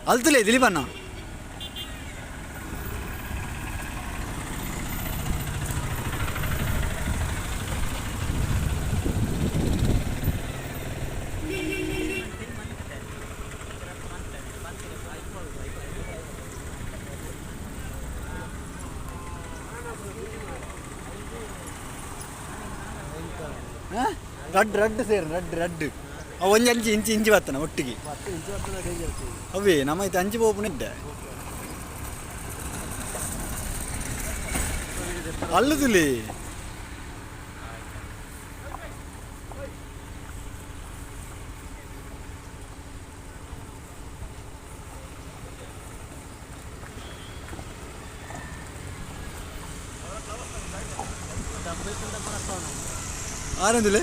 ಅಲ್ತಲೇ ದಿಲೀಪಣ್ಣ ರಡ್ ಸೇರಿ ರಡ್ ಒಂಜಿ ಅಂಚಿ ಇಂಚಿ ಬತ್ತನ ಒಟ್ಟಿಗೆ ಅವೇ ನಮ್ಮ ಇದು ಅಂಚಿ ಪೋಪುನ ಇದ್ದೆ ಅಲ್ಲದಲ್ಲಿ ಆನಂದಿಲೆ